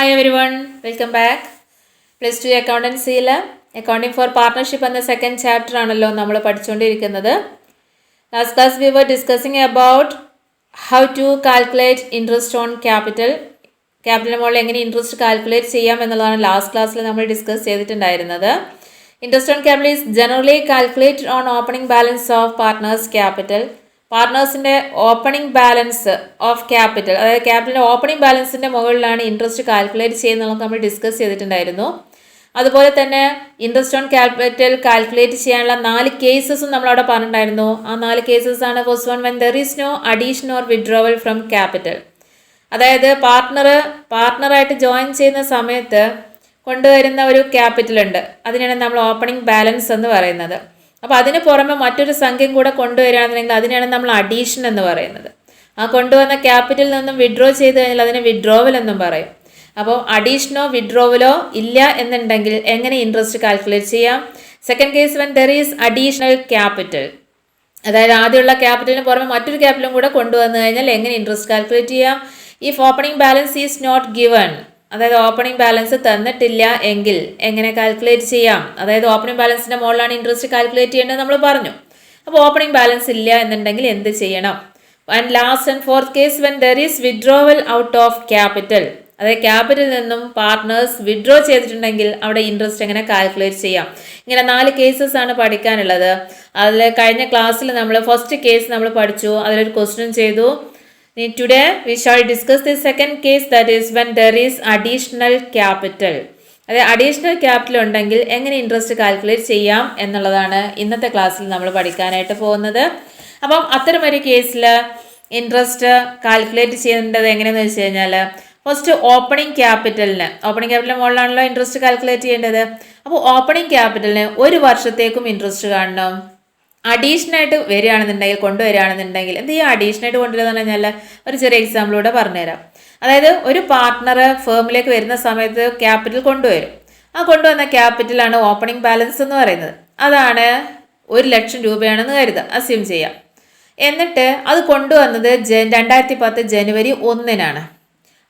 Hi everyone, welcome back. Plus 2 accountancy accounting for partnership എന്ന second chapter ആണല്ലോ നമ്മൾ പഠിച്ചുകൊണ്ടിരിക്കുന്നത്. Last class we were discussing about how to calculate interest on capital. ക്യാപിറ്റലിന് മുകളിൽ എങ്ങനെ interest calculate ചെയ്യാം എന്നുള്ളതാണ് last ക്ലാസ്സിൽ നമ്മൾ ഡിസ്കസ് ചെയ്തിട്ടുണ്ടായിരുന്നത്. Interest on capital is generally calculated on opening balance of partners capital. പാർട്ട്നേഴ്സിൻ്റെ ഓപ്പണിംഗ് ബാലൻസ് ഓഫ് ക്യാപിറ്റൽ, അതായത് ക്യാപിറ്റലിൻ്റെ ഓപ്പണിംഗ് ബാലൻസിൻ്റെ മുകളിലാണ് ഇൻട്രസ്റ്റ് കാൽക്കുലേറ്റ് ചെയ്യുന്നത് നമ്മൾ ഡിസ്കസ് ചെയ്തിട്ടുണ്ടായിരുന്നു. അതുപോലെ തന്നെ ഇൻട്രസ്റ്റ് ഓൺ ക്യാപിറ്റൽ കാൽക്കുലേറ്റ് ചെയ്യാനുള്ള 4 കേസസും നമ്മളവിടെ പറഞ്ഞിട്ടുണ്ടായിരുന്നു. ആ 4 കേസസ് ആണ് first one, when there is no addition or withdrawal from capital. അതായത് പാർട്ട്ണറായിട്ട് ജോയിൻ ചെയ്യുന്ന സമയത്ത് കൊണ്ടുവരുന്ന ഒരു ക്യാപിറ്റൽ ഉണ്ട്, അതിനാണ് നമ്മൾ ഓപ്പണിംഗ് ബാലൻസ് എന്ന് പറയുന്നത്. അപ്പോൾ അതിന് പുറമെ മറ്റൊരു സംഖ്യയും കൂടെ കൊണ്ടുവരികയാണെന്നുണ്ടെങ്കിൽ അതിനാണ് നമ്മൾ അഡീഷൻ എന്ന് പറയുന്നത്. ആ കൊണ്ടുവന്ന ക്യാപിറ്റലിൽ നിന്നും വിഡ്രോ ചെയ്ത് കഴിഞ്ഞാൽ അതിനെ വിഡ്രോവൽ എന്നും പറയും. അപ്പോൾ അഡീഷനോ വിഡ്രോവലോ ഇല്ല എന്നുണ്ടെങ്കിൽ എങ്ങനെ ഇൻട്രസ്റ്റ് കാൽക്കുലേറ്റ് ചെയ്യാം? Second case, when there is additional capital, അതായത് ആദ്യമുള്ള ക്യാപിറ്റലിന് പുറമെ മറ്റൊരു ക്യാപിറ്റലും കൂടെ കൊണ്ടുവന്നു കഴിഞ്ഞാൽ എങ്ങനെ ഇൻട്രസ്റ്റ് കാൽക്കുലേറ്റ് ചെയ്യാം? If opening balance is not given, അതായത് ഓപ്പണിംഗ് ബാലൻസ് തന്നിട്ടില്ല എങ്കിൽ എങ്ങനെ കാൽക്കുലേറ്റ് ചെയ്യാം? അതായത് ഓപ്പണിംഗ് ബാലൻസിൻ്റെ മുകളിലാണ് ഇൻട്രസ്റ്റ് കാൽക്കുലേറ്റ് ചെയ്യേണ്ടത് നമ്മൾ പറഞ്ഞു. അപ്പോൾ ഓപ്പണിംഗ് ബാലൻസ് ഇല്ല എന്നുണ്ടെങ്കിൽ എന്ത് ചെയ്യണം? And last and fourth case, when there is withdrawal out of capital, അതായത് ക്യാപിറ്റലിൽ നിന്നും പാർട്ട്നേഴ്സ് വിഡ്രോ ചെയ്തിട്ടുണ്ടെങ്കിൽ അവിടെ ഇൻട്രസ്റ്റ് എങ്ങനെ കാൽക്കുലേറ്റ് ചെയ്യാം? ഇങ്ങനെ 4 കേസസ് ആണ് പഠിക്കാനുള്ളത്. അതിൽ കഴിഞ്ഞ ക്ലാസ്സിൽ നമ്മൾ ഫസ്റ്റ് കേസ് നമ്മൾ പഠിച്ചു, അതിലൊരു ക്വസ്റ്റ്യൻ ചെയ്തു. Today we shall discuss the second case, that is when there is additional capital. അതായത് അഡീഷണൽ ക്യാപിറ്റൽ ഉണ്ടെങ്കിൽ എങ്ങനെ ഇൻട്രസ്റ്റ് കാൽക്കുലേറ്റ് ചെയ്യാം എന്നുള്ളതാണ് ഇന്നത്തെ ക്ലാസ്സിൽ നമ്മൾ പഠിക്കാനായിട്ട് പോകുന്നത്. അപ്പം അത്തരമൊരു കേസിൽ ഇൻട്രസ്റ്റ് കാൽക്കുലേറ്റ് ചെയ്യേണ്ടത് എങ്ങനെയാണെന്ന് വെച്ച് കഴിഞ്ഞാൽ, ഫസ്റ്റ് ഓപ്പണിംഗ് ക്യാപിറ്റലിന് മുകളിലാണല്ലോ ഇൻട്രസ്റ്റ് കാൽക്കുലേറ്റ് ചെയ്യേണ്ടത്. അപ്പോൾ ഓപ്പണിംഗ് ക്യാപിറ്റലിന് 1 വർഷത്തേക്കും ഇൻട്രസ്റ്റ് കാണണം. അഡീഷനായിട്ട് കൊണ്ടുവരികയാണെന്നുണ്ടെങ്കിൽ എന്ത് ചെയ്യുക? അഡീഷനായിട്ട് കൊണ്ടുവരിക എന്ന് പറഞ്ഞാൽ ഒരു ചെറിയ എക്സാമ്പിളൂടെ പറഞ്ഞുതരാം. അതായത് ഒരു പാർട്ട്ണർ ഫേമിലേക്ക് വരുന്ന സമയത്ത് ക്യാപിറ്റൽ കൊണ്ടുവരും. ആ കൊണ്ടുവന്ന ക്യാപിറ്റലാണ് ഓപ്പണിംഗ് ബാലൻസ് എന്ന് പറയുന്നത്. അതാണ് 1,00,000 രൂപയാണെന്ന് കരുതുക, അസ്യൂം ചെയ്യാം. എന്നിട്ട് അത് കൊണ്ടുവന്നത് 2010 ജനുവരി 1-നാണ്.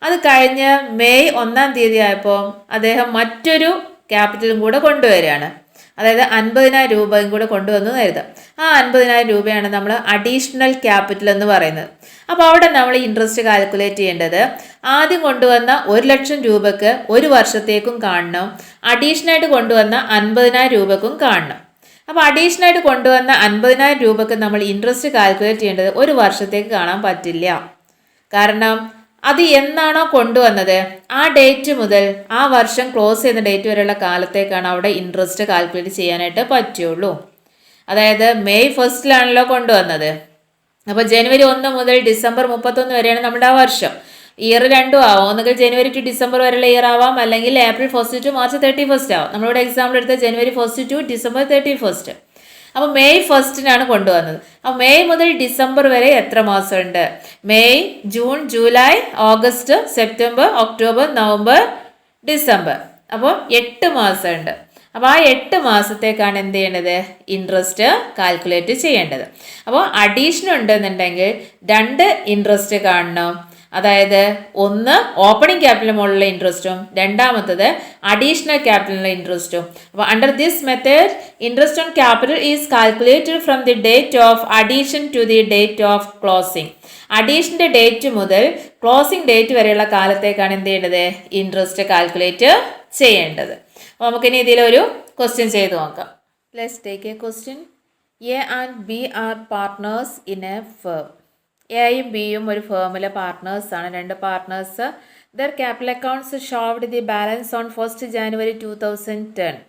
അത് കഴിഞ്ഞ് മെയ് 1-ാം തീയതി ആയപ്പോൾ അദ്ദേഹം മറ്റൊരു ക്യാപിറ്റലും കൂടെ കൊണ്ടുവരികയാണ്. അതായത് 50,000 രൂപയും കൂടെ കൊണ്ടുവന്നു കരുതാം. ആ 50,000 രൂപയാണ് നമ്മൾ അഡീഷണൽ ക്യാപിറ്റൽ എന്ന് പറയുന്നത്. അപ്പോൾ അവിടെ നമ്മൾ ഇൻട്രസ്റ്റ് കാൽക്കുലേറ്റ് ചെയ്യേണ്ടത് ആദ്യം കൊണ്ടുവന്ന 1,00,000 രൂപയ്ക്ക് 1 വർഷത്തേക്കും കാണണം, അഡീഷണലായിട്ട് കൊണ്ടുവന്ന 50,000 രൂപക്കും കാണണം. അപ്പോൾ അഡീഷണലായിട്ട് കൊണ്ടുവന്ന 50,000 രൂപയ്ക്ക് നമ്മൾ ഇൻട്രസ്റ്റ് കാൽക്കുലേറ്റ് ചെയ്യേണ്ടത് 1 വർഷത്തേക്ക് കാണാൻ പറ്റില്ല. കാരണം അത് എന്നാണോ കൊണ്ടുവന്നത് ആ ഡേറ്റ് മുതൽ ആ വർഷം ക്ലോസ് ചെയ്യുന്ന ഡേറ്റ് വരെയുള്ള കാലത്തേക്കാണ് അവിടെ ഇൻട്രസ്റ്റ് കാൽക്കുലേറ്റ് ചെയ്യാനായിട്ട് പറ്റുള്ളൂ. അതായത് മെയ് 1-ലാണല്ലോ കൊണ്ടുവന്നത്. അപ്പോൾ ജനുവരി 1 മുതൽ ഡിസംബർ 31 വരെയാണ് നമ്മുടെ ആ വർഷം. ഇയർ രണ്ടും ആവാം, ഒന്നുകിൽ ജനുവരി ടു ഡിസംബർ വരെയുള്ള ഇയർ ആവാം, അല്ലെങ്കിൽ ഏപ്രിൽ 1 ടു മാർച്ച് 31 ആവാം. നമ്മളിവിടെ എക്സാമ്പിൾ എടുത്ത ജനുവരി 1 ടു ഡിസംബർ 31. അപ്പോൾ മെയ് 1-നാണ് കൊണ്ടുവന്നത്. അപ്പോൾ മെയ് മുതൽ ഡിസംബർ വരെ എത്ര മാസമുണ്ട്? May, June, July, August, September, October, November, December. അപ്പോൾ 8 മാസമുണ്ട്. അപ്പോൾ ആ 8 മാസത്തേക്കാണ് എന്ത് ചെയ്യേണ്ടത്? ഇൻട്രസ്റ്റ് കാൽക്കുലേറ്റ് ചെയ്യേണ്ടത്. അപ്പോൾ അഡീഷൻ ഉണ്ടെന്നുണ്ടെങ്കിൽ 2 ഇൻട്രസ്റ്റ് കാണണം. അതായത് ഒന്ന് ഓപ്പണിംഗ് ക്യാപിറ്റലിന് മുകളിലുള്ള ഇൻട്രസ്റ്റും രണ്ടാമത്തത് അഡീഷണൽ ക്യാപിറ്റലിനുള്ള ഇൻട്രസ്റ്റും. അപ്പോൾ under this method interest on capital is calculated from the date of addition to the date of closing. അഡീഷൻ്റെ ഡേറ്റ് മുതൽ ക്ലോസിംഗ് ഡേറ്റ് വരെയുള്ള കാലത്തേക്കാണ് എന്ത് ചെയ്യേണ്ടത്? ഇൻട്രസ്റ്റ് കാൽക്കുലേറ്റ് ചെയ്യേണ്ടത്. അപ്പോൾ നമുക്കിനി ഇതിലൊരു ക്വസ്റ്റ്യൻ ചെയ്ത് നോക്കാം. Let's take a question. A and B are partners in a firm. എയും ബിയും ഒരു ഫേമിലെ പാർട്ട്നേഴ്സാണ്, 2 partners. Their capital accounts showed the balance on 1 January 2010.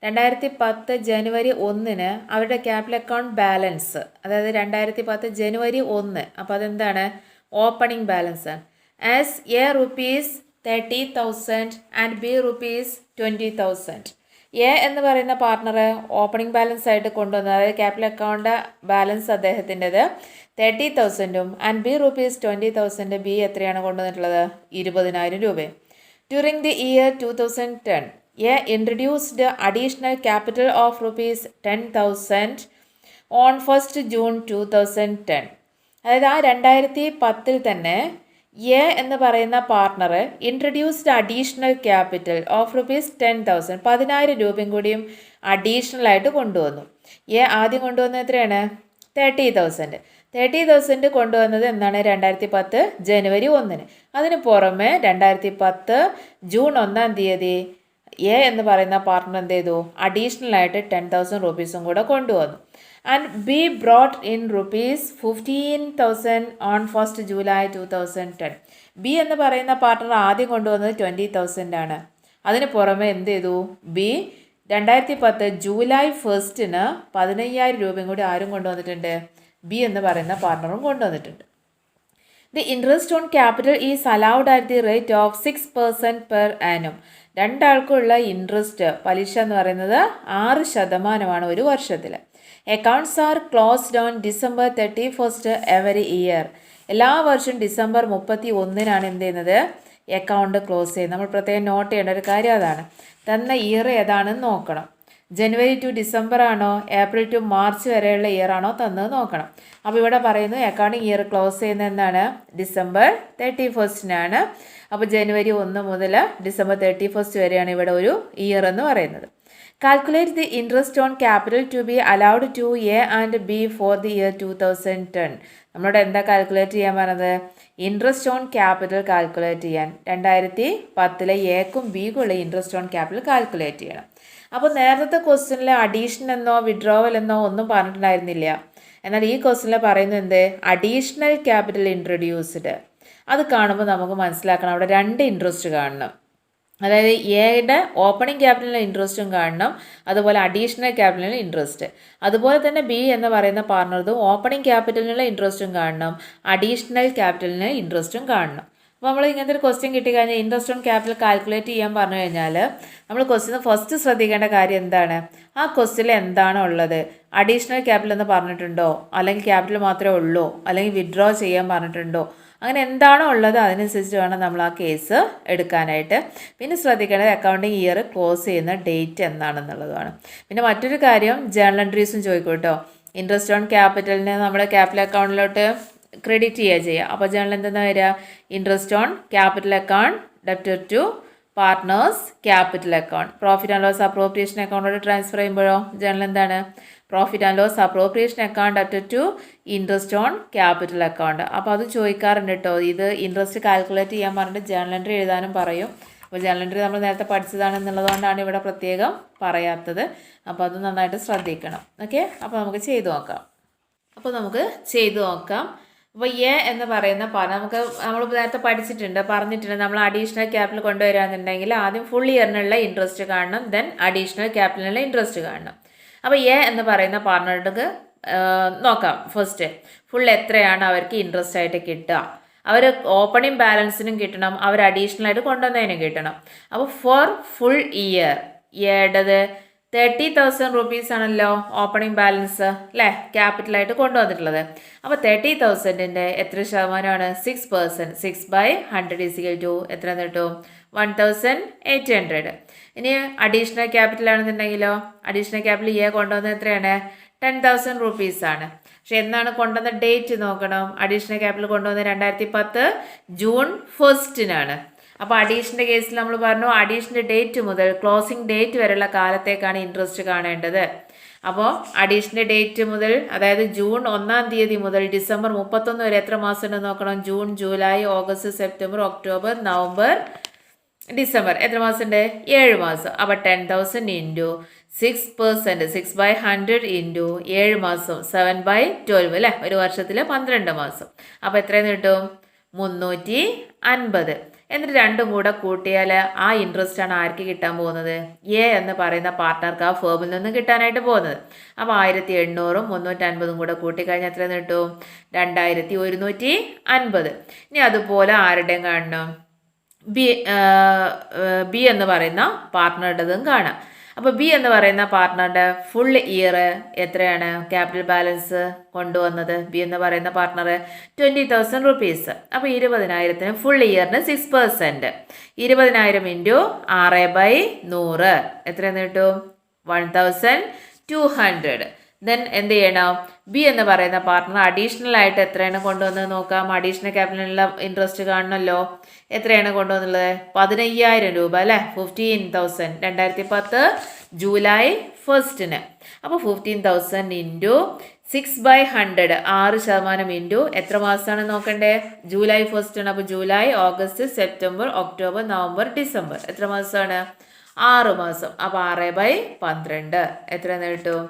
2010 ജനുവരി 1-ന് അവരുടെ ക്യാപിറ്റൽ അക്കൗണ്ട് ബാലൻസ്, അതായത് 2010 ജനുവരി 1, അപ്പോൾ അതെന്താണ്? ഓപ്പണിംഗ് ബാലൻസ് ആണ്. As A rupees 30,000 and B rupees 20,000. A എന്ന് പറയുന്ന പാർട്ട്ണർ ഓപ്പണിംഗ് ബാലൻസ് ആയിട്ട് കൊണ്ടുവന്നത്, അതായത് ക്യാപിറ്റൽ അക്കൗണ്ട് ബാലൻസ് അദ്ദേഹത്തിൻ്റെത് 30,000 ആൻഡ് ബി റുപ്പീസ് 20,000. ബി എത്രയാണ് കൊണ്ടുവന്നിട്ടുള്ളത്? 20,000 രൂപയും. During the year 2010 A introduced additional capital of rupees 10,000 on 1 June 2010. അതായത് ആ 2010 തന്നെ എ എന്ന് പറയുന്ന partner introduced additional capital of ₹10,000 10,000 രൂപയും കൂടിയും അഡീഷണൽ ആയിട്ട് കൊണ്ടുവന്നു. എ ആദ്യം കൊണ്ടുവന്നത് എത്രയാണ്? 30,000 കൊണ്ടുവന്നത് എന്നാണ്? 2010 ജനുവരി 1-ന്. അതിന് പുറമെ 2010 ജൂൺ 1-ാം തീയതി എ എന്ന് പറയുന്ന പാർട്ണർ എന്ത് ചെയ്തു? അഡീഷണൽ ആയിട്ട് 10,000 രൂപീസും കൂടെ കൊണ്ടുവന്നു. And B brought in ₹15,000 on 1st July 2010. B എന്ന് പറയുന്ന പാർട്ണർ ആദ്യം കൊണ്ടുവന്നത് 20,000 ആണ്. അതിന് പുറമെ എന്ത് ചെയ്തു? ബി 2010 ജൂലൈ 1-ന് 15,000 രൂപയും കൂടി ആരും കൊണ്ടുവന്നിട്ടുണ്ട്? ബി എന്ന് പറയുന്ന പാർട്ണറും കൊണ്ടുവന്നിട്ടുണ്ട്. The interest on capital is allowed at the rate of 6% per annum. രണ്ടാൾക്കുള്ള ഇൻട്രസ്റ്റ് പലിശ എന്ന് പറയുന്നത് 6% ഒരു വർഷത്തിൽ. Accounts are closed on December 31st every year. എല്ലാ വർഷവും ഡിസംബർ 31-നാണ് എന്ത് ചെയ്യുന്നത്? അക്കൗണ്ട് ക്ലോസ് ചെയ്യുന്നത്. നമ്മൾ പ്രത്യേകം നോട്ട് ചെയ്യേണ്ട ഒരു കാര്യം അതാണ്. തന്ന ഇയർ ഏതാണെന്ന് നോക്കണം. ജനുവരി ടു ഡിസംബർ ആണോ ഏപ്രിൽ ടു മാർച്ച് വരെയുള്ള ഇയർ ആണോ തന്നത് നോക്കണം. അപ്പോൾ ഇവിടെ പറയുന്നു അക്കൗണ്ടിങ് ഇയർ ക്ലോസ് ചെയ്യുന്നത് എന്നാണ്? December 31st-നാണ്. അപ്പോൾ ജനുവരി 1 മുതൽ December 31st വരെയാണ് ഇവിടെ ഒരു ഇയർ എന്ന് പറയുന്നത്. Calculate the interest on capital to be allowed to A and B for the year 2010. നമ്മളോട് എന്താ കാൽക്കുലേറ്റ് ചെയ്യാൻ പറഞ്ഞത്? ഇൻട്രസ്റ്റ് ഓൺ ക്യാപിറ്റൽ കാൽക്കുലേറ്റ് ചെയ്യാൻ. 2010 എക്കും ബിക്കുള്ള ഇൻട്രസ്റ്റ് ഓൺ ക്യാപിറ്റൽ കാൽക്കുലേറ്റ് ചെയ്യണം. അപ്പോൾ നേരത്തെ ക്വസ്റ്റ്യനിൽ അഡീഷൻ എന്നോ വിഡ്രോവൽ എന്നോ ഒന്നും പറഞ്ഞിട്ടുണ്ടായിരുന്നില്ല. എന്നാൽ ഈ ക്വസ്റ്റ്യനിൽ പറയുന്നത് എന്ത്? Additional capital introduced. അത് കാണുമ്പോൾ നമുക്ക് മനസ്സിലാക്കണം അവിടെ 2 ഇൻട്രസ്റ്റ് കാണണം. അതായത് എയുടെ ഓപ്പണിംഗ് ക്യാപിറ്റലിൻ്റെ ഇൻട്രസ്റ്റും കാണണം, അതുപോലെ അഡീഷണൽ ക്യാപിറ്റലിൻ്റെ ഇൻട്രസ്റ്റ്. അതുപോലെ തന്നെ ബി എന്ന് പറയുന്ന പാർട്ണർതും ഓപ്പണിംഗ് ക്യാപിറ്റലിനുള്ള ഇൻട്രസ്റ്റും കാണണം, അഡീഷണൽ ക്യാപിറ്റലിന് ഇൻട്രസ്റ്റും കാണണം. അപ്പോൾ നമ്മൾ ഇങ്ങനത്തെ ഒരു ക്വസ്റ്റ്യൻ കിട്ടിക്കഴിഞ്ഞാൽ ഇൻട്രസ്റ്റ് ഓൺ ക്യാപിറ്റൽ കാൽക്കുലേറ്റ് ചെയ്യാൻ പറഞ്ഞു കഴിഞ്ഞാൽ നമ്മൾ ക്വസ്റ്റ്യൻ ഫസ്റ്റ് ശ്രദ്ധിക്കേണ്ട കാര്യം എന്താണ്? ആ ക്വസ്റ്റ്യനിൽ എന്താണോ ഉള്ളത്? അഡീഷണൽ ക്യാപിറ്റൽ എന്ന് പറഞ്ഞിട്ടുണ്ടോ, അല്ലെങ്കിൽ ക്യാപിറ്റൽ മാത്രമേ ഉള്ളൂ, അല്ലെങ്കിൽ വിഡ്രോ ചെയ്യാൻ പറഞ്ഞിട്ടുണ്ടോ, അങ്ങനെ എന്താണോ ഉള്ളത് അതിനനുസരിച്ച് വേണം നമ്മൾ ആ കേസ് എടുക്കാനായിട്ട്. പിന്നെ ശ്രദ്ധിക്കേണ്ടത് അക്കൗണ്ടിങ് ഇയർ ക്ലോസ് ചെയ്യുന്ന ഡേറ്റ് എന്താണെന്നുള്ളതാണ്. പിന്നെ മറ്റൊരു കാര്യം ജേണൽ എൻട്രീസും ചോദിക്കും കേട്ടോ. ഇൻട്രസ്റ്റ് ഓൺ ക്യാപിറ്റലിനെ നമ്മുടെ ക്യാപിറ്റൽ അക്കൗണ്ടിലോട്ട് ക്രെഡിറ്റ് ചെയ്യുക. അപ്പോൾ ജേണൽ എന്തെന്നാ വരിക? Interest on capital account debtor to partners capital account. Profit and loss appropriation അക്കൗണ്ടോട് ട്രാൻസ്ഫർ ചെയ്യുമ്പോഴോ ജേണൽ എന്താണ്? Profit and loss appropriation account debtor to interest on capital account. അപ്പോൾ അത് ചോദിക്കാറുണ്ട് കേട്ടോ. ഇത് ഇൻട്രസ്റ്റ് കാൽക്കുലേറ്റ് ചെയ്യാൻ പറഞ്ഞിട്ട് ജേണൽ എൻട്രി എഴുതാനും പറയും. അപ്പോൾ ജേണൽ എൻട്രി നമ്മൾ നേരത്തെ പഠിച്ചതാണെന്നുള്ളതുകൊണ്ടാണ് ഇവിടെ പ്രത്യേകം പറയാത്തത്. അപ്പോൾ അത് നന്നായിട്ട് ശ്രദ്ധിക്കണം. ഓക്കെ, അപ്പോൾ നമുക്ക് ചെയ്തു നോക്കാം. അപ്പോൾ എ എന്ന് പറയുന്ന നമുക്ക് നമ്മൾ നേരത്തെ പറഞ്ഞിട്ടുണ്ട്. നമ്മൾ അഡീഷണൽ ക്യാപിറ്റൽ കൊണ്ടുവരാന്നുണ്ടെങ്കിൽ ആദ്യം ഫുൾ ഇയറിനുള്ള ഇൻട്രസ്റ്റ് കാണണം, ദെൻ അഡീഷണൽ ക്യാപിറ്റലിനുള്ള ഇൻട്രസ്റ്റ് കാണണം. അപ്പോൾ എ എന്ന് പറയുന്ന പാർട്ണർക്ക് നോക്കാം. ഫസ്റ്റ് ഫുൾ എത്രയാണ് അവർക്ക് ഇൻട്രസ്റ്റ് ആയിട്ട് കിട്ടുക? അവർ ഓപ്പണിംഗ് ബാലൻസിനും കിട്ടണം, അവർ അഡീഷണൽ ആയിട്ട് കൊണ്ടുവന്നതിനും കിട്ടണം. അപ്പോൾ ഫോർ ഫുൾ ഇയർ ഏടത് 30,000 rupees ആണല്ലോ ഓപ്പണിംഗ് ബാലൻസ് അല്ലേ, ക്യാപിറ്റലായിട്ട് കൊണ്ടുവന്നിട്ടുള്ളത്. അപ്പോൾ 30,000-ൻ്റെ എത്ര ശതമാനമാണ്? 6%. 6/100 എത്ര കിട്ടും? 1,800. ഇനി അഡീഷണൽ ക്യാപിറ്റൽ ആണെന്നുണ്ടെങ്കിലോ അഡീഷണൽ ക്യാപിറ്റൽ എ കൊണ്ടുവന്നത് എത്രയാണ്? 10,000 rupees ആണ്. പക്ഷെ എന്നാണ് കൊണ്ടുവന്ന ഡേറ്റ് നോക്കണം. അഡീഷണൽ ക്യാപിറ്റൽ കൊണ്ടുവന്നത് 2010 ജൂൺ 1-നാണ്. അപ്പോൾ അഡീഷൻ്റെ കേസിൽ നമ്മൾ പറഞ്ഞു അഡീഷൻ്റെ ഡേറ്റ് മുതൽ ക്ലോസിംഗ് ഡേറ്റ് വരെയുള്ള കാലത്തേക്കാണ് ഇൻട്രസ്റ്റ് കാണേണ്ടത്. അപ്പോൾ അഡീഷൻ്റെ ഡേറ്റ് മുതൽ, അതായത് ജൂൺ 1-ാം തീയതി മുതൽ ഡിസംബർ 31 വരെ എത്ര മാസം ഉണ്ടെന്ന് നോക്കണം. June, July, August, September, October, November, December. എത്ര മാസമുണ്ട്? 7 മാസം. അപ്പോൾ 10,000 ഇൻറ്റു 6%, 6/100 ഇൻറ്റു 7 മാസം, 7/12 അല്ലേ, ഒരു വർഷത്തിൽ 12 മാസം. അപ്പോൾ എത്രയെന്ന് കിട്ടും? 350. എന്നിട്ട് രണ്ടും കൂടെ കൂട്ടിയാൽ ആ ഇൻട്രസ്റ്റ് ആണ് ആർക്ക് കിട്ടാൻ പോകുന്നത്? എ എന്ന് പറയുന്ന പാർട്ട്ണർക്ക് ആ ഫേമിൽ നിന്ന് കിട്ടാനായിട്ട് പോകുന്നത്. അപ്പോൾ 1,800-ഉം 350-ഉം കൂടെ കൂട്ടിക്കഴിഞ്ഞാൽ എത്ര കിട്ടും? 2,150. ഇനി അതുപോലെ ആരുടെയും കാണണം? ബി എന്ന് പറയുന്ന പാർട്ട്ണറുടേതും കാണാം. അപ്പോൾ ബി എന്ന് പറയുന്ന പാർട്ട്ണറുടെ ഫുൾ ഇയർ എത്രയാണ് ക്യാപിറ്റൽ ബാലൻസ് കൊണ്ടുവന്നത്? ബി എന്ന് പറയുന്ന പാർട്ട്ണർ 20,000 rupees. അപ്പോൾ 20,000-ന് ഫുൾ ഇയറിന് 6%. 20,000 ഇൻറ്റു 6/100 എത്രയെന്ന് കിട്ടും? 1,200. ദെൻ എന്ത് ചെയ്യണം, ബി എന്ന് പറയുന്ന പാർട്ട്ണർ അഡീഷണൽ ആയിട്ട് എത്രയാണ് കൊണ്ടുവന്നത് നോക്കാം. അഡീഷണൽ ക്യാപിറ്റലിനുള്ള ഇൻട്രസ്റ്റ് കാണണമല്ലോ. എത്രയാണ് കൊണ്ടുവന്നുള്ളത്? 15,000 രൂപ അല്ലേ, 15,000. 2010 ജൂലൈ 1 അപ്പോൾ 15,000 ഇൻറ്റു 6/100, 6% ഇൻറ്റു എത്ര മാസമാണ് നോക്കണ്ടേ? ജൂലൈ 1 അപ്പോൾ July, August, September, October, November, December. എത്ര മാസമാണ്? 6 മാസം. അപ്പോൾ 6/12 എത്രയെന്ന് കിട്ടും?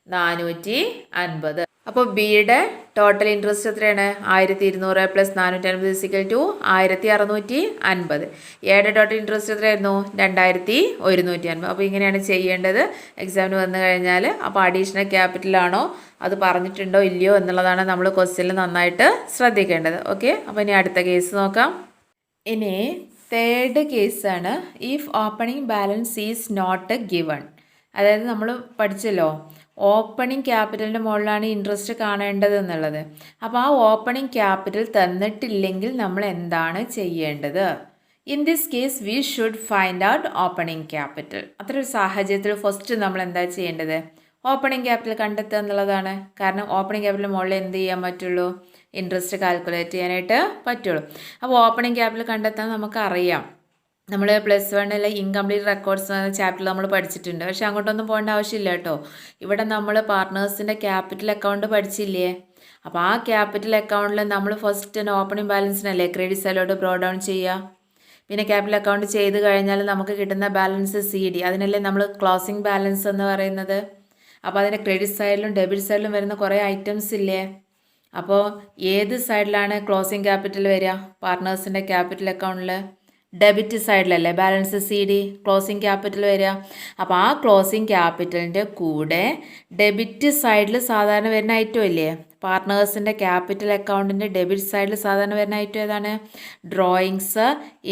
450. അപ്പോൾ ബിയുടെ ടോട്ടൽ ഇൻട്രസ്റ്റ് എത്രയാണ്? 1200 പ്ലസ് 450 = 1650. എയുടെ ടോട്ടൽ ഇൻട്രസ്റ്റ് എത്രയായിരുന്നു? 2150. അപ്പോൾ ഇങ്ങനെയാണ് ചെയ്യേണ്ടത് എക്സാമിന് വന്നു കഴിഞ്ഞാൽ. അപ്പോൾ അഡീഷണൽ ക്യാപിറ്റലാണോ അത് പറഞ്ഞിട്ടുണ്ടോ ഇല്ലയോ എന്നുള്ളതാണ് നമ്മൾ ക്വസ്റ്റ്യനിൽ നന്നായിട്ട് ശ്രദ്ധിക്കേണ്ടത്. ഓക്കെ, അപ്പോൾ ഇനി അടുത്ത കേസ് നോക്കാം. ഇനി തേർഡ് കേസാണ്, if opening balance is not given. അതായത് നമ്മൾ പഠിച്ചല്ലോ ഓപ്പണിംഗ് ക്യാപിറ്റലിൻ്റെ മുകളിലാണ് ഇൻട്രസ്റ്റ് കാണേണ്ടത് എന്നുള്ളത്. അപ്പോൾ ആ ഓപ്പണിംഗ് ക്യാപിറ്റൽ തന്നിട്ടില്ലെങ്കിൽ നമ്മൾ എന്താണ് ചെയ്യേണ്ടത്? In this case we should find out opening capital. അത്തരം ഒരു സാഹചര്യത്തിൽ ഫസ്റ്റ് നമ്മൾ എന്താ ചെയ്യേണ്ടത്? ഓപ്പണിംഗ് ക്യാപിറ്റൽ കണ്ടെത്തുക എന്നുള്ളതാണ്. കാരണം ഓപ്പണിംഗ് ക്യാപിറ്റലിന് മുകളിൽ എന്ത് ചെയ്യാൻ പറ്റുള്ളൂ? ഇൻട്രസ്റ്റ് കാൽക്കുലേറ്റ് ചെയ്യാനായിട്ട് പറ്റുള്ളൂ. അപ്പോൾ ഓപ്പണിംഗ് ക്യാപിറ്റൽ കണ്ടെത്താൻ നമുക്കറിയാം. നമ്മൾ +1 ഇൻകംപ്ലീറ്റ് റെക്കോർഡ്സ് എന്ന ചാപ്റ്ററിൽ നമ്മൾ പഠിച്ചിട്ടുണ്ട്. പക്ഷെ അങ്ങോട്ടൊന്നും പോകേണ്ട ആവശ്യമില്ല കേട്ടോ. ഇവിടെ നമ്മൾ പാർട്ട്നേഴ്സിൻ്റെ ക്യാപിറ്റൽ അക്കൗണ്ട് പഠിച്ചില്ലേ? അപ്പോൾ ആ ക്യാപിറ്റൽ അക്കൗണ്ടിൽ നമ്മൾ ഫസ്റ്റ് ഓപ്പണിംഗ് ബാലൻസിനല്ലേ ക്രെഡിറ്റ് സൈഡിലോട്ട് ബ്രോ ഡൗൺ ചെയ്യുക. പിന്നെ ക്യാപിറ്റൽ അക്കൗണ്ട് ചെയ്ത് കഴിഞ്ഞാൽ നമുക്ക് കിട്ടുന്ന ബാലൻസ് CD, അതിനല്ലേ നമ്മൾ ക്ലോസിംഗ് ബാലൻസ് എന്ന് പറയുന്നത്. അപ്പോൾ അതിൻ്റെ ക്രെഡിറ്റ് സൈഡിലും ഡെബിറ്റ് സൈഡിലും വരുന്ന കുറേ ഐറ്റംസ് ഇല്ലേ? അപ്പോൾ ഏത് സൈഡിലാണ് ക്ലോസിംഗ് ക്യാപിറ്റൽ വരിക? പാർട്ട്നേഴ്സിൻ്റെ ക്യാപിറ്റൽ അക്കൗണ്ടിൽ ഡെബിറ്റ് സൈഡിലല്ലേ ബാലൻസ് CD ക്ലോസിംഗ് ക്യാപിറ്റൽ വരിക. അപ്പോൾ ആ ക്ലോസിംഗ് ക്യാപിറ്റലിൻ്റെ കൂടെ ഡെബിറ്റ് സൈഡിൽ സാധാരണ വരുന്ന ഐറ്റം ഇല്ലേ? പാർട്ട്നേഴ്സിൻ്റെ ക്യാപിറ്റൽ അക്കൗണ്ടിൻ്റെ ഡെബിറ്റ് സൈഡിൽ സാധാരണ വരുന്ന ഐറ്റം ഏതാണ്? Drawings,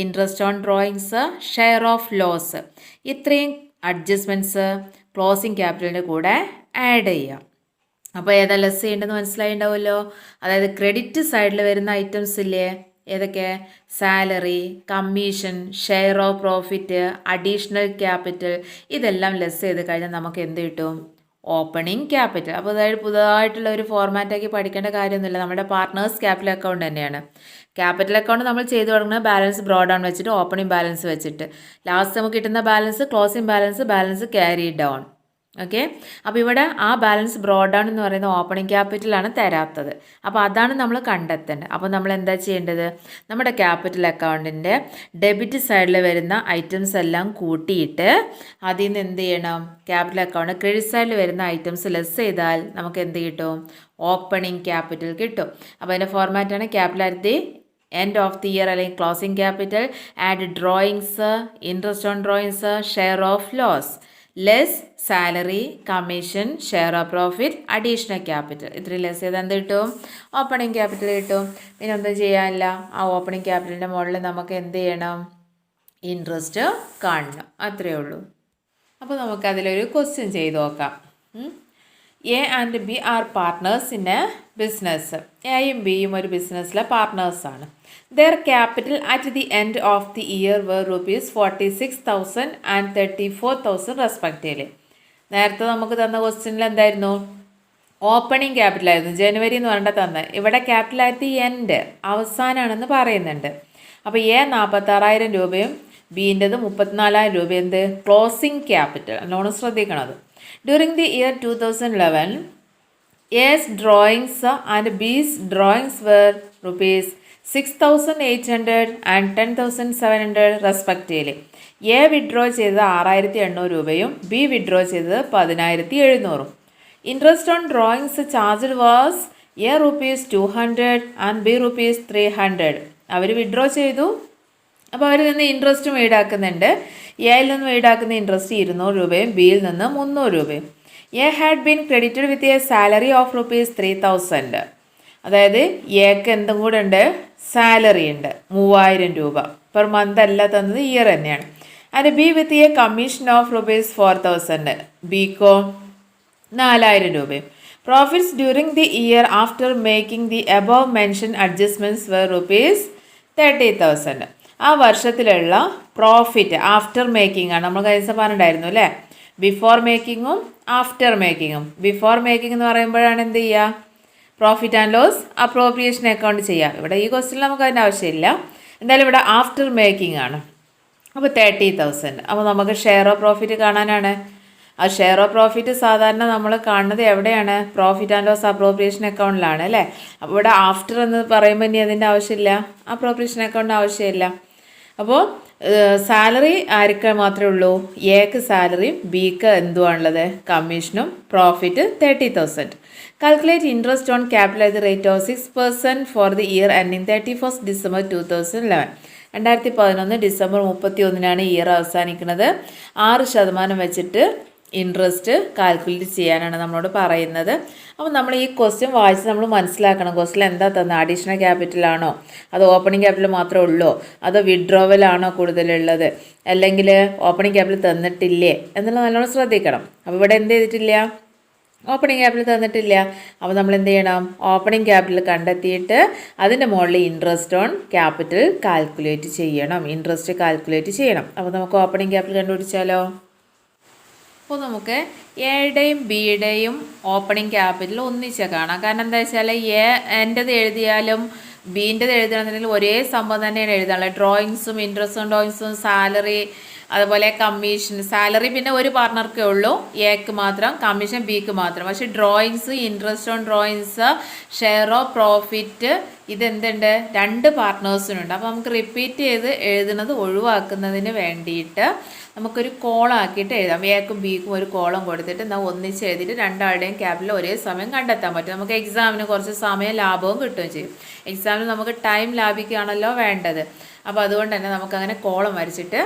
interest on drawings, share of loss. ഇത്രയും അഡ്ജസ്റ്റ്മെൻറ്റ്സ് ക്ലോസിംഗ് ക്യാപിറ്റലിൻ്റെ കൂടെ ആഡ് ചെയ്യാം. അപ്പോൾ ഏതാ ലെസ് ചെയ്യേണ്ടതെന്ന് മനസ്സിലായിട്ടുണ്ടാവുമല്ലോ. അതായത് ക്രെഡിറ്റ് സൈഡിൽ വരുന്ന ഐറ്റംസ് ഇല്ലേ? ഏതൊക്കെ? Salary, commission, share of profit, additional capital. ഇതെല്ലാം ലെസ് ചെയ്ത് കഴിഞ്ഞാൽ നമുക്ക് എന്ത് കിട്ടും? Opening capital. അപ്പോൾ അതായത് പുതുതായിട്ടുള്ള ഒരു ഫോർമാറ്റാക്കി പഠിക്കേണ്ട കാര്യമൊന്നുമില്ല. നമ്മുടെ പാർട്ട്നേഴ്സ് ക്യാപിറ്റൽ അക്കൗണ്ട് തന്നെയാണ്. ക്യാപിറ്റൽ അക്കൗണ്ട് നമ്മൾ ചെയ്തു തുടങ്ങുന്ന ബാലൻസ് ബ്രോ ഡൗൺ വെച്ചിട്ട് ഓപ്പണിംഗ് ബാലൻസ് വെച്ചിട്ട് ലാസ്റ്റ് നമുക്ക് കിട്ടുന്ന balance closing balance carry down. Okay, അപ്പോൾ ഇവിടെ ആ ബാലൻസ് ബ്രോ ഡൗൺ എന്ന് പറയുന്ന ഓപ്പണിംഗ് ക്യാപിറ്റലാണ് തരാത്തത്. അപ്പോൾ അതാണ് നമ്മൾ കണ്ടെത്തേണ്ടത്. അപ്പോൾ നമ്മൾ എന്താ ചെയ്യേണ്ടത്? നമ്മുടെ ക്യാപിറ്റൽ അക്കൗണ്ടിൻ്റെ ഡെബിറ്റ് സൈഡിൽ വരുന്ന ഐറ്റംസ് എല്ലാം കൂട്ടിയിട്ട് അതിൽ നിന്ന് എന്ത് ചെയ്യണം? ക്യാപിറ്റൽ അക്കൗണ്ട് ക്രെഡിറ്റ് സൈഡിൽ വരുന്ന ഐറ്റംസ് ലെസ് ചെയ്താൽ നമുക്ക് എന്ത് കിട്ടും? ഓപ്പണിംഗ് ക്യാപിറ്റൽ കിട്ടും. അപ്പോൾ അതിൻ്റെ ഫോർമാറ്റാണ് capital at the end of the year അല്ലെങ്കിൽ closing capital, add drawings, interest on drawings, share of loss, less salary, commission, share of profit, additional capital. ഇത്രയും ലെസ് ചെയ്താൽ എന്ത് കിട്ടും? ഓപ്പണിംഗ് ക്യാപിറ്റൽ കിട്ടും. പിന്നെ ഒന്നും ചെയ്യാനില്ല. ആ ഓപ്പണിംഗ് ക്യാപിറ്റലിൻ്റെ മുകളിൽ നമുക്ക് എന്ത് ചെയ്യണം? ഇൻട്രസ്റ്റ് കാണണം. അത്രയേ ഉള്ളൂ. അപ്പോൾ നമുക്കതിലൊരു ക്വസ്റ്റ്യൻ ചെയ്ത് നോക്കാം. A and B are partners in a business. എയും ബിയും ഒരു ബിസിനസ്സിലെ പാർട്ട്നേഴ്സാണ്. Their capital at the end of the year were ₹46,000 and $34,000 respectively. നേരത്തെ നമുക്ക് തന്ന ക്വസ്റ്റ്യനിൽ എന്തായിരുന്നു? ഓപ്പണിംഗ് ക്യാപിറ്റൽ ആയിരുന്നു. ജനുവരി എന്ന് പറഞ്ഞിട്ട് തന്നെ. ഇവിടെ ക്യാപിറ്റൽ അറ്റ് ദി എൻഡ് അവസാനമാണെന്ന് പറയുന്നുണ്ട്. അപ്പോൾ എ 46,000 രൂപയും ബിൻ്റെത് 34,000 രൂപ എന്ത്? Closing capital. നല്ലോണം ശ്രദ്ധിക്കണത്. During the year 2011 A's drawings and B's drawings were ₹6,800 and $10,700 respectively. A withdraw ചെയ്തത് 6,800 രൂപയും ബി വിഡ്രോ ചെയ്തത് 10,700. Interest on drawings charged was A ₹200 and B ₹300. അവർ വിഡ്രോ ചെയ്തു. അപ്പോൾ അവരിൽ നിന്ന് ഇൻട്രസ്റ്റും ഈടാക്കുന്നുണ്ട്. എയിൽ നിന്നും ഈടാക്കുന്ന ഇൻട്രസ്റ്റ് 200 രൂപയും ബിയിൽ നിന്ന് 300 രൂപയും. A had been credited with a salary of ₹3,000. അതായത് എക്ക് എന്തും കൂടെ ഉണ്ട്? സാലറി ഉണ്ട് 3,000 രൂപ പെർ മന്ത് അല്ല തന്നത്, ഇയർ തന്നെയാണ്. And B with a commission of ₹4,000. ബിക്കോ 4,000 രൂപയും. Profits during the year after making the above mention adjustments were ₹30,000. ആ വർഷത്തിലുള്ള പ്രോഫിറ്റ് ആഫ്റ്റർ മേക്കിംഗ് ആണ്. നമ്മൾ കഴിഞ്ഞ പറഞ്ഞിട്ടുണ്ടായിരുന്നു അല്ലേ? ബിഫോർ മേക്കിങ്ങും ആഫ്റ്റർ മേക്കിങ്ങും. ബിഫോർ മേക്കിംഗ് എന്ന് പറയുമ്പോഴാണ് എന്ത് ചെയ്യുക, profit and loss appropriation account ചെയ്യുക. ഇവിടെ ഈ ക്വസ്റ്റിൽ നമുക്ക് അതിൻ്റെ ആവശ്യമില്ല. എന്തായാലും ഇവിടെ ആഫ്റ്റർ മേക്കിംഗ് ആണ്. അപ്പോൾ 30,000. അപ്പോൾ നമുക്ക് ഷെയർ ഓഫ് പ്രോഫിറ്റ് കാണാനാണ്. ആ ഷെയർ ഓഫ് പ്രോഫിറ്റ് സാധാരണ നമ്മൾ കാണുന്നത് എവിടെയാണ്, പ്രോഫിറ്റ് ആൻഡ് ലോസ് അപ്രോപ്രിയേഷൻ അക്കൗണ്ടിലാണ് അല്ലേ. അപ്പോൾ ഇവിടെ ആഫ്റ്റർ എന്ന് പറയുമ്പോൾ ഇനി അതിൻ്റെ ആവശ്യമില്ല, അപ്രോപ്രിയേഷൻ അക്കൗണ്ടിന് ആവശ്യമില്ല. അപ്പോൾ സാലറി ആർക്ക് മാത്രമേ ഉള്ളൂ, എക്ക് സാലറിയും ബിക്ക് എന്തുവാണുള്ളത്, കമ്മീഷനും. Profit 30,000. Calculate interest on capital at the rate of 6% four the year ending 31 December 2011. 2011 December 31 year അവസാനിക്കുന്നത്. 6% വെച്ചിട്ട് ഇൻട്രസ്റ്റ് കാൽക്കുലേറ്റ് ചെയ്യാനാണ് നമ്മളോട് പറയുന്നത്. അപ്പോൾ നമ്മൾ ഈ ക്വസ്റ്റ്യൻ വായിച്ച് നമ്മൾ മനസ്സിലാക്കണം, ക്വസ്റ്റ്യൻ എന്താ തന്നത്, അഡീഷണൽ ക്യാപിറ്റലാണോ, അതോ ഓപ്പണിംഗ് ക്യാപിറ്റൽ മാത്രമേ ഉള്ളൂ, അതോ വിഡ്രോവലാണോ കൂടുതലുള്ളത്, അല്ലെങ്കിൽ ഓപ്പണിംഗ് ക്യാപിറ്റൽ തന്നിട്ടില്ലേ എന്നുള്ളത് നല്ലോണം ശ്രദ്ധിക്കണം. അപ്പോൾ ഇവിടെ എന്ത് ചെയ്തിട്ടില്ല, ഓപ്പണിംഗ് ക്യാപിറ്റൽ തന്നിട്ടില്ല. അപ്പോൾ നമ്മൾ എന്ത് ചെയ്യണം, ഓപ്പണിംഗ് ക്യാപിറ്റൽ കണ്ടെത്തിയിട്ട് അതിൻ്റെ മുകളിൽ ഇൻട്രസ്റ്റ് ഓൺ ക്യാപിറ്റൽ കാൽക്കുലേറ്റ് ചെയ്യണം, ഇൻട്രസ്റ്റ് കാൽക്കുലേറ്റ് ചെയ്യണം. അപ്പോൾ നമുക്ക് ഓപ്പണിംഗ് ക്യാപിറ്റൽ കണ്ടുപിടിച്ചാലോ. അപ്പോൾ നമുക്ക് എയുടെയും ബിയുടെയും ഓപ്പണിംഗ് ക്യാപിറ്റൽ ഒന്നിച്ച് കാണാം. കാരണം എന്താ വെച്ചാൽ എൻ്റെത് എഴുതിയാലും ബീൻ്റെത് എഴുതണമെന്നുണ്ടെങ്കിൽ ഒരേ സംഭവം തന്നെയാണ് എഴുതാനുള്ളത്. ഡ്രോയിങ്സും ഇൻട്രസ്റ്റും ഡ്രോയിങ്സും സാലറി അതുപോലെ കമ്മീഷൻ. സാലറി പിന്നെ ഒരു പാർട്ണർക്കേ ഉള്ളൂ, എക്ക് മാത്രം, കമ്മീഷൻ ബിക്ക് മാത്രം. പക്ഷേ drawings, interest on drawings, share of profit ഇതെന്തുണ്ട്, 2 പാർട്ട്നേഴ്സിനുണ്ട്. അപ്പോൾ നമുക്ക് റിപ്പീറ്റ് ചെയ്ത് എഴുതുന്നത് ഒഴിവാക്കുന്നതിന് വേണ്ടിയിട്ട് നമുക്കൊരു കോളം ആക്കിയിട്ട് എഴുതാം. എക്കും ബിക്കും ഒരു കോളം കൊടുത്തിട്ട് ഒന്നിച്ച് എഴുതിയിട്ട് രണ്ടാളുടെയും ക്യാപിറ്റൽ ഒരേ സമയം കണ്ടെത്താൻ പറ്റും. നമുക്ക് എക്സാമിന് കുറച്ച് സമയം ലാഭവും കിട്ടുകയും ചെയ്യും. എക്സാമിന് നമുക്ക് ടൈം ലാഭിക്കുകയാണല്ലോ വേണ്ടത്. അപ്പോൾ അതുകൊണ്ട് തന്നെ നമുക്കങ്ങനെ കോളം വരച്ചിട്ട്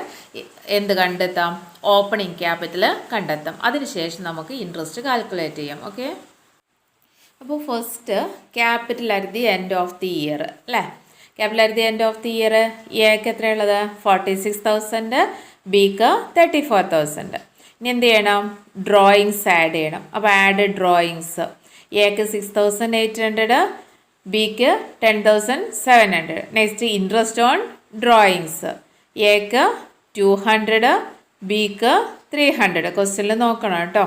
എന്ത് കണ്ടെത്താം, ഓപ്പണിംഗ് ക്യാപിറ്റൽ കണ്ടെത്താം. അതിനുശേഷം നമുക്ക് ഇൻട്രസ്റ്റ് കാൽക്കുലേറ്റ് ചെയ്യാം. ഓക്കെ, അപ്പോൾ first capital at the end of the year അല്ലേ. Capital at the end of the year എക്ക് എത്രയുള്ളത്, 46,000, ബിക്ക് 34,000. ഇനി എന്ത് ചെയ്യണം, ഡ്രോയിങ്സ് ആഡ് ചെയ്യണം. അപ്പോൾ ആഡ് ഡ്രോയിങ്സ്. എക്ക് 6,800, ബിക്ക് 10,700. Next interest on drawings. എക്ക് 200, ബിക്ക് 300. ക്വസ്റ്റ്യനിൽ നോക്കണം കേട്ടോ.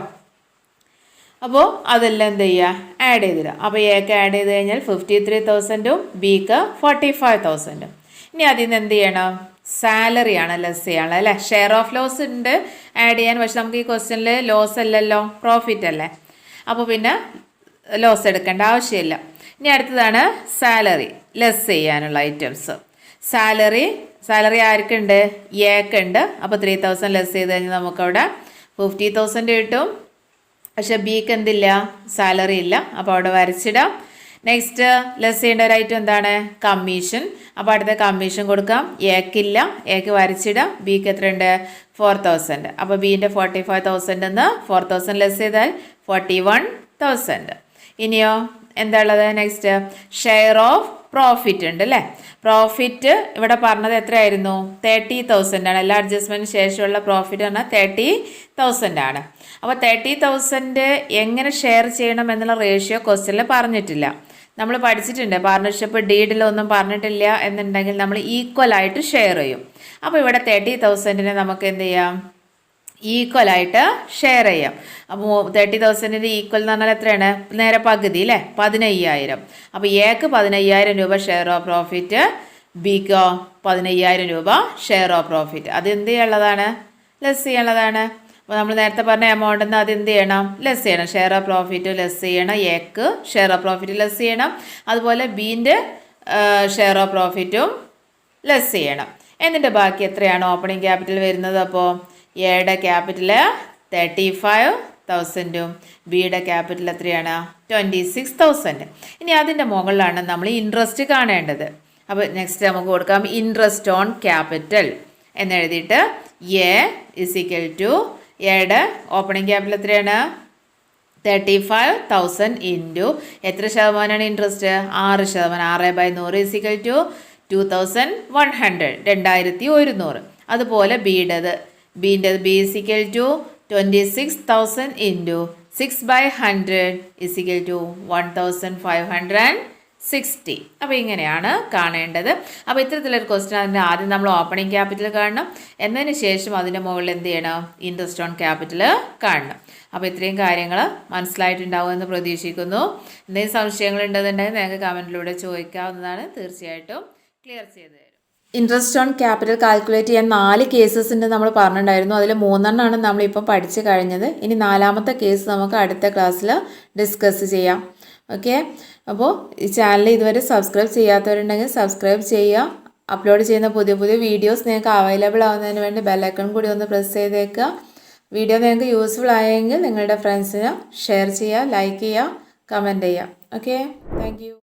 അപ്പോൾ അതെല്ലാം എന്ത് ചെയ്യുക, ആഡ് ചെയ്തിടുക. അപ്പോൾ എക്ക് ആഡ് ചെയ്ത് കഴിഞ്ഞാൽ 53,000, ബിക്ക് 45,000. ഇനി അതിൽ നിന്ന് എന്ത് ചെയ്യണം, സാലറിയാണ് ലെസ് ചെയ്യാനുള്ളത് അല്ലേ. ഷെയർ ഓഫ് ലോസ് ഉണ്ട് ആഡ് ചെയ്യാൻ, പക്ഷെ നമുക്ക് ഈ ക്വസ്റ്റ്യനിൽ ലോസ് അല്ലല്ലോ, പ്രോഫിറ്റ് അല്ലേ. അപ്പോൾ പിന്നെ ലോസ് എടുക്കേണ്ട ആവശ്യമില്ല. ഇനി അടുത്തതാണ് സാലറി, ലെസ് ചെയ്യാനുള്ള ഐറ്റംസ്. സാലറി ആർക്കുണ്ട്, എക്കുണ്ട്. അപ്പോൾ 3,000 ലെസ് ചെയ്ത് കഴിഞ്ഞാൽ നമുക്കവിടെ 50,000 കിട്ടും. പക്ഷെ ബിക്ക് എന്തില്ല, സാലറി ഇല്ല. അപ്പോൾ അവിടെ വരച്ചിടാം. നെക്സ്റ്റ് ലെസ് ചെയ്യേണ്ട ഒരു ഐറ്റം എന്താണ്, കമ്മീഷൻ. അപ്പോൾ അടുത്ത കമ്മീഷൻ കൊടുക്കാം. എക്കില്ല, എക്ക് വരച്ചിടാം. ബിക്ക് എത്രയുണ്ട്, 4,000. അപ്പോൾ ബീൻ്റെ 45,000 എന്ന് 4,000 ലെസ് ചെയ്താൽ 41,000. ഇനിയോ എന്താ ഉള്ളത്, നെക്സ്റ്റ് ഷെയർ ഓഫ് പ്രോഫിറ്റ് ഉണ്ട് അല്ലേ. പ്രോഫിറ്റ് ഇവിടെ പറഞ്ഞത് എത്രയായിരുന്നു, 30,000 ആണ്. എല്ലാ അഡ്ജസ്റ്റ്മെൻറ്റിന് ശേഷമുള്ള പ്രോഫിറ്റ് പറഞ്ഞാൽ 30,000 ആണ്. അപ്പോൾ 30,000 എങ്ങനെ ഷെയർ ചെയ്യണം എന്നുള്ള റേഷ്യോ ക്വസ്റ്റ്യനിൽ പറഞ്ഞിട്ടില്ല. നമ്മൾ പഠിച്ചിട്ടുണ്ട്, പാർട്ണർഷിപ്പ് ഡീഡിലൊന്നും പറഞ്ഞിട്ടില്ല എന്നുണ്ടെങ്കിൽ നമ്മൾ ഈക്വലായിട്ട് ഷെയർ ചെയ്യും. അപ്പോൾ ഇവിടെ 30,000 നമുക്ക് എന്ത് ചെയ്യാം, ഈക്വലായിട്ട് ഷെയർ ചെയ്യാം. അപ്പോൾ 30,000 ഈക്വൽ എന്ന് പറഞ്ഞാൽ എത്രയാണ്, നേരെ പകുതി അല്ലേ, 15,000. അപ്പോൾ എക്ക് 15,000 രൂപ ഷെയർ ഓഫ് പ്രോഫിറ്റ്, ബിക്കോ 15,000 രൂപ ഷെയർ ഓഫ് പ്രോഫിറ്റ്. അത് എന്ത് ചെയ്യാനുള്ളതാണ്, ലെസ് ചെയ്യാനുള്ളതാണ്. അപ്പോൾ നമ്മൾ നേരത്തെ പറഞ്ഞ എമൗണ്ടിൽ നിന്ന് അത് എന്ത് ചെയ്യണം, ലെസ് ചെയ്യണം. ഷെയർ ഓഫ് പ്രോഫിറ്റ് ലെസ് ചെയ്യണം, എക്ക് ഷെയർ ഓഫ് പ്രോഫിറ്റ് ലെസ് ചെയ്യണം. അതുപോലെ ബീൻ്റെ ഷെയർ ഓഫ് പ്രോഫിറ്റും ലെസ് ചെയ്യണം. എന്നിട്ട് ബാക്കി എത്രയാണ് ഓപ്പണിംഗ് ക്യാപിറ്റൽ വരുന്നത്. അപ്പോൾ എയുടെ ക്യാപിറ്റൽ 35,000, ബിയുടെ ക്യാപിറ്റൽ എത്രയാണ്, 26,000. ഇനി അതിൻ്റെ മുകളിലാണ് നമ്മൾ ഇൻട്രസ്റ്റ് കാണേണ്ടത്. അപ്പോൾ നെക്സ്റ്റ് നമുക്ക് കൊടുക്കാം ഇൻട്രസ്റ്റ് ഓൺ ക്യാപിറ്റൽ എന്നെഴുതിയിട്ട് എ ഇസ് ഈക്വൽ ടു, എയുടെ ഓപ്പണിംഗ് ക്യാപിറ്റൽ എത്രയാണ്, 35,000 ഇൻറ്റു എത്ര ശതമാനമാണ് ഇൻട്രസ്റ്റ്, 6%. 6/100 is equal to 2,100, 2,100. അതുപോലെ ബീൻ്റെത് B is equal to 26,000 into 6/100 is equal to 1,560. 60. അപ്പോൾ ഇങ്ങനെയാണ് കാണേണ്ടത്. അപ്പോൾ ഇത്തരത്തിലൊരു ക്വസ്റ്റ്യൻ അതിൻ്റെ ആദ്യം നമ്മൾ ഓപ്പണിംഗ് ക്യാപിറ്റൽ കാണണം, എന്നതിന് ശേഷം അതിൻ്റെ മുകളിൽ എന്ത് ചെയ്യണം, ഇൻട്രസ്റ്റ് ഓൺ ക്യാപിറ്റൽ കാണണം. അപ്പോൾ ഇത്രയും കാര്യങ്ങൾ മനസ്സിലായിട്ടുണ്ടാവുമെന്ന് പ്രതീക്ഷിക്കുന്നു. എന്തെങ്കിലും സംശയങ്ങൾ ഉണ്ടെന്നുണ്ടെങ്കിൽ നിങ്ങൾക്ക് കമൻറ്റിലൂടെ ചോദിക്കാവുന്നതാണ്. തീർച്ചയായിട്ടും ക്ലിയർ ചെയ്ത് തരും. ഇൻട്രസ്റ്റ് ഓൺ ക്യാപിറ്റൽ കാൽക്കുലേറ്റ് ചെയ്യാൻ 4 കേസസിൻ്റെ നമ്മൾ പറഞ്ഞിട്ടുണ്ടായിരുന്നു. അതിൽ 3 നമ്മളിപ്പം പഠിച്ചു കഴിഞ്ഞത്. ഇനി 4ാമത്തെ കേസ് നമുക്ക് അടുത്ത ക്ലാസ്സിൽ ഡിസ്കസ് ചെയ്യാം. ഓക്കെ, അപ്പോൾ ഈ ചാനൽ ഇതുവരെ സബ്സ്ക്രൈബ് ചെയ്യാത്തവരുണ്ടെങ്കിൽ സബ്സ്ക്രൈബ് ചെയ്യുക. അപ്ലോഡ് ചെയ്യുന്ന പുതിയ പുതിയ വീഡിയോസ് നിങ്ങൾക്ക് അവൈലബിൾ ആവുന്നതിന് വേണ്ടി ബെല്ലൈക്കൺ കൂടി ഒന്ന് പ്രസ് ചെയ്തേക്കുക. വീഡിയോ നിങ്ങൾക്ക് യൂസ്ഫുൾ ആയെങ്കിൽ നിങ്ങളുടെ ഫ്രണ്ട്സിന് ഷെയർ ചെയ്യുക, ലൈക്ക് ചെയ്യുക, കമൻറ്റ് ചെയ്യുക. Okay, thank you.